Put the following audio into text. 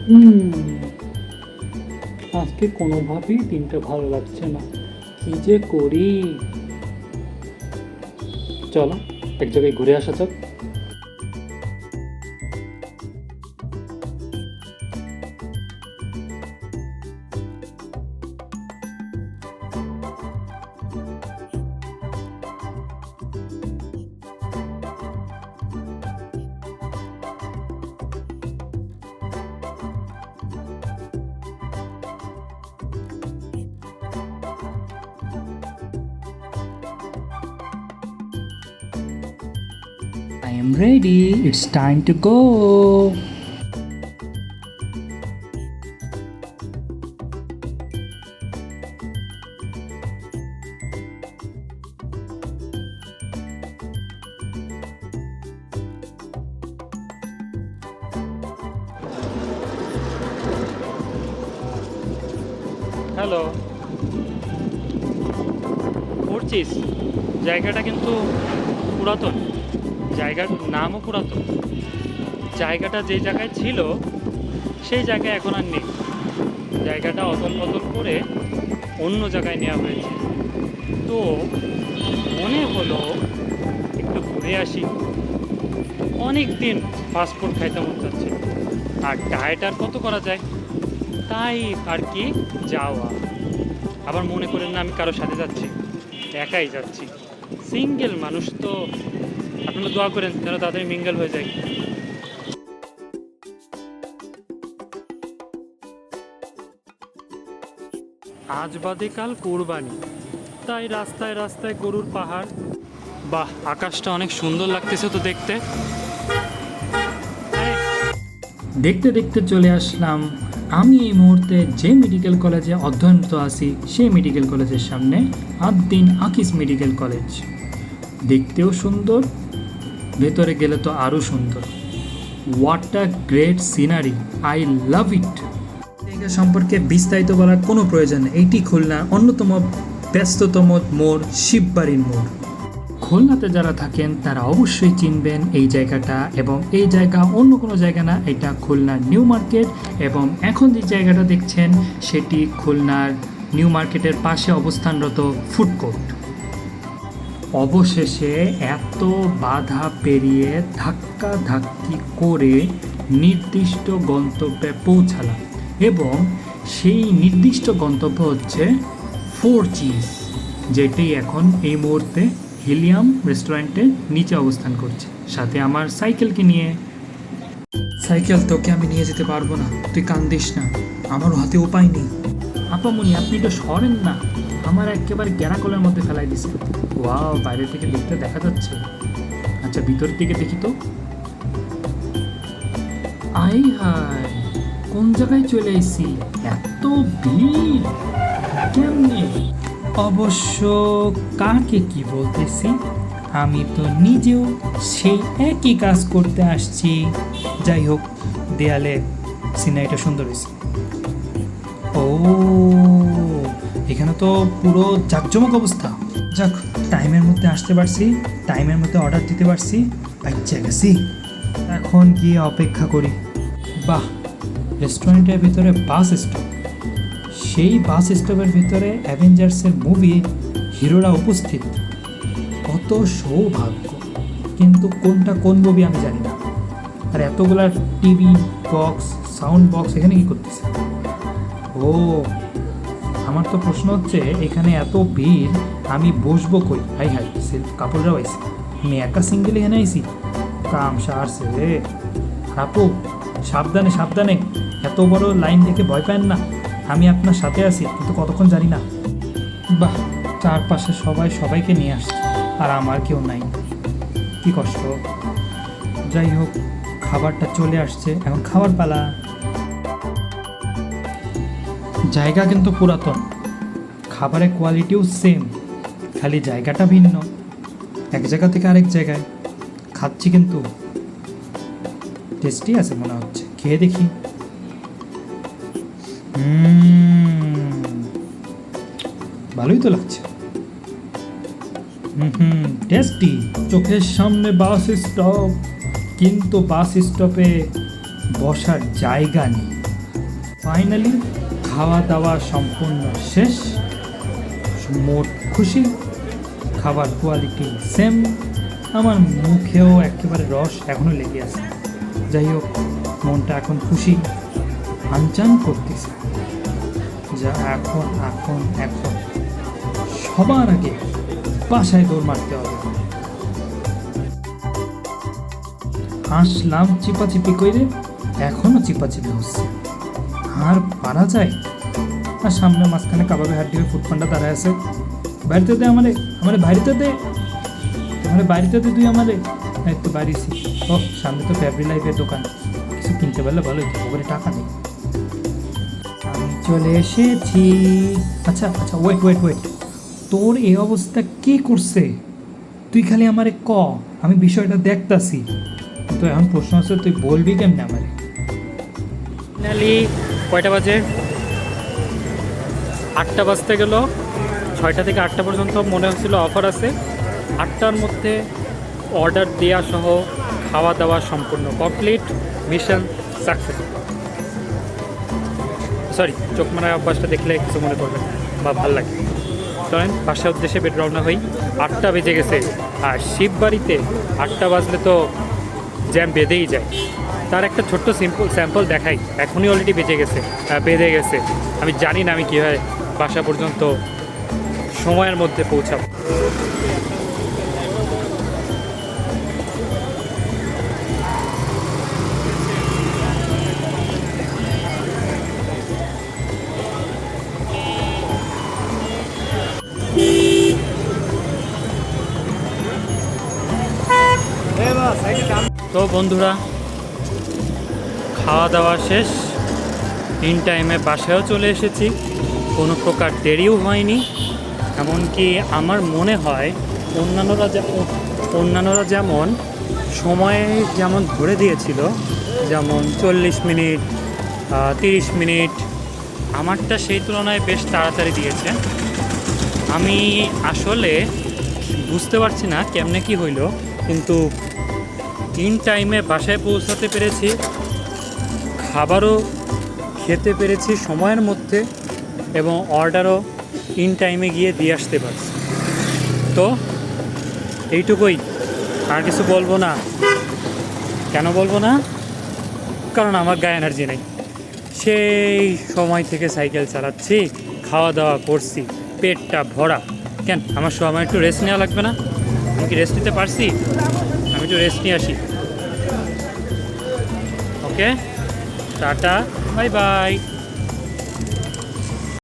হুম, আজকে কোনোভাবেই দিনটা ভালো লাগছে না। কি যে করি। চলো এক জায়গায় ঘুরে আসা যাক। I am ready. It's time to go. Hello, পড়ছিস? জায়গাটা কিন্তু পুরাতন, জায়গার নামও পুরাতন। জায়গাটা যে জায়গায় ছিল সেই জায়গায় এখন আর নেই। জায়গাটা অদল বদল করে অন্য জায়গায় নেওয়া হয়েছে। তো মনে হলো একটু ঘুরে আসি। অনেক দিন ফাস্টফুড খাইতে মন যাচ্ছে, আর ডায়েট আর কত করা যায়, তাই আর কি যাওয়া। আবার মনে করেন না আমি কারোর সাথে যাচ্ছি, একাই যাচ্ছি, সিঙ্গেল মানুষ তো। আপনারা দোয়া করেন যেন তাড়াতাড়ি মিঙ্গেল হয়ে যায়। আজ বাদে কাল কোরবানি, তাই রাস্তায় রাস্তায় গরুর পাহাড়। বাহ, আকাশটা অনেক সুন্দর লাগতেছে তো দেখতে। দেখতে দেখতে চলে আসলাম আমি এই মুহূর্তে যে মেডিকেল কলেজে অধ্যয়নরত আছি সেই মেডিকেল কলেজের সামনে, আদ্দিন আকিস মেডিকেল কলেজ। দেখতেও সুন্দর, ভেতরে গেলে তো আরও সুন্দর। What a great scenery, I love it. জায়গা সম্পর্কে বিস্তারিত বলার কোনো প্রয়োজন নেই। এইটি খুলনার অন্যতম ব্যস্ততম মোড়, শিববাড়ির মোড়। খুলনাতে যারা থাকেন তারা অবশ্যই চিনবেন এই জায়গাটা, এবং এই জায়গা অন্য কোনো জায়গা না, এটা খুলনার নিউ মার্কেট। এবং এখন যে জায়গাটা দেখছেন সেটি খুলনার নিউ মার্কেটের পাশে অবস্থানরত ফুড কোর্ট। অবশেষে এত বাধা পেরিয়ে ধাক্কা ধাক্কি করে নির্দিষ্ট গন্তব্যে পৌঁছালাম, এবং সেই নির্দিষ্ট গন্তব্য হচ্ছে ফোর চিজ, যেটি এখন এই মুহূর্তে হিলিয়াম রেস্টুরেন্টের নিচে অবস্থান করছে, সাথে আমার সাইকেলকে নিয়ে। সাইকেল তোকে আমি নিয়ে যেতে পারবো না, তুই কান্দিস না, আমারও হাতে উপায় নেই। আপামনি আপনি তো সরেন না, আমার একেবারে গ্যারাকলের মধ্যে ফেলাই দিছে। ওয়াও, বাইরে থেকে দেখতে দেখা যাচ্ছে। আচ্ছা ভিতর দিকে দেখি তো। আই হাই, কোন জায়গায় চলে এসেছি? এত ভিড় কেমনে? অবশ্য কাকে কি বলতেছি, আমি তো নিজেও সেই একই কাজ করতে আসছি। যাই হোক, দেয়ালে সিনারিটা সুন্দর হয়েছে। ও, এখানে তো পুরো জাঁকজমক অবস্থা। যাক, টাইমের মধ্যে আসতে পারছি, টাইমের মধ্যে অর্ডার দিতে পারছি, বাচ্চা গেছি। এখন গিয়ে অপেক্ষা করি। বাহ, রেস্টুরেন্টের ভিতরে বাস স্টপ। সেই বাস স্টপের ভিতরে অ্যাভেঞ্জার্সের মুভি হিরোরা উপস্থিত। কত সৌভাগ্য, কিন্তু কোনটা কোন মুভি আমি জানি না। আর এতগুলা টিভি বক্স, সাউন্ড বক্স এখানে কি করতেছে? ও, আমার তো প্রশ্ন হচ্ছে এখানে এত ভিড়, আমি বসবো কই? হাই হাই, কাপড়রাও আইসি, আমি একা সিঙ্গেল এখানে আইসি। কাম সারছে রে। আপু সাবধানে সাবধানে, এত বড় লাইন দেখে ভয় পান না, আমি আপনার সাথে আছি, কিন্তু কতক্ষণ জানি না। বাহ, চারপাশে সবাই সবাইকে নিয়ে আসছে, আর আমার কেউ নাই, কি কষ্ট। যাই হোক, খাবারটা চলে আসছে, এখন খাবার পালা। জায়গা কিন্তু পুরাতন, খাবারের কোয়ালিটিও সেম, খালি জায়গাটা ভিন্ন। এক জায়গা থেকে আরেক জায়গায় খাচ্ছি, কিন্তু টেস্টি আছে মনে হচ্ছে, খেয়ে দেখি। ভালোই তো লাগছে। টেস্টি। চোখের সামনে বাস স্টপ, কিন্তু বাস স্টপে বসার জায়গা নেই। ফাইনালি খাওয়া দাওয়া সম্পূর্ণ শেষ, মোট খুশি, খাবার কোয়ালিটি সেম, আমার মুখেও একেবারে রস এখনও লেগে আছে। যাই হোক, মনটা এখন খুশি, আনচান করতেছে। যা এখন এখন এখন সবার আগে বাসায় দৌড় মারতে হবে। আসলাম চিপাচিপি করে, এখনও চিপাচিপি হচ্ছে, আর পারা যায়। আর সামনে মাঝখানে কাবাবে হাড্ডি হয়ে ফুটপান্ডা দাঁড়ায় আছে। বাড়িতে দে আমারে, আমারে বাড়িতে দে, তোমার বাড়িতে দে, তুই আমারে। একটু বাড়িছি। ও সামনে তো ফ্যাব্রি লাইফের দোকান, কিছু কিনতে পারলে ভালো হতো, ওখানে টাকা নেই। আমি চলে এসেছি। আচ্ছা আচ্ছা, ওয়েট ওয়েট ওয়েট, তোর এই অবস্থা কে করছে? তুই খালি আমারে ক, আমি বিষয়টা দেখতাছি। তো এখন প্রশ্ন আছে, তুই বলবি কেমনে আমারে? ফাইনালি কয়টা বাজে? 8টা বাজতে গেল। 6টা থেকে 8টা পর্যন্ত মনে হচ্ছিল অফার আছে। 8টার মধ্যে অর্ডার দেওয়া সহ খাওয়া দাওয়া সম্পূর্ণ কমপ্লিট, মিশন সাকসেস। সরি, চোখ মারা অভ্যাসটা দেখলে কিছু মনে করবেন বা ভাল লাগে। চলেন বাসার উদ্দেশ্যে বেড রওনা হই। 8টা বেজে গেছে, আর শিববাড়িতে 8টা বাজলে তো জ্যাম বেঁধেই যায়। তার একটা ছোট্ট স্যাম্পল দেখাই। এখনই অলরেডি বেঁধে গেছে। আমি জানি না আমি কীভাবে বাসা পর্যন্ত সময়ের মধ্যে পৌঁছাবো। তো বন্ধুরা, খাওয়া দাওয়া শেষ, ইন টাইমে বাসায়ও চলে এসেছি, কোনো প্রকার দেরিও হয়নি। এমনকি আমার মনে হয় অন্যান্যরা যেমন সময়ে যেমন ধরে দিয়েছিল, যেমন 40 মিনিট 30 মিনিট, আমারটা সেই তুলনায় বেশ তাড়াতাড়ি দিয়েছে। আমি আসলে বুঝতে পারছি না কেমনে কি হইল, কিন্তু ইন টাইমে বাসায় পৌঁছাতে পেরেছি, খাবারও খেতে পেরেছি সময়ের মধ্যে, এবং অর্ডারও ইন টাইমে গিয়ে দিয়ে আসতে পারছি। তো এইটুকুই, আর কিছু বলবো না। কেন বলবো না? কারণ আমার গায়ে এনার্জি নেই। সেই সময় থেকে সাইকেল চালাচ্ছি, খাওয়া দাওয়া করছি, পেটটা ভরা। কেন আমার সময় একটু রেস্ট নেওয়া লাগবে না? আমি কি রেস্ট নিতে পারছি? আমি একটু রেস্ট নিয়ে আসি। ওকে, টাটা, বাই বাই।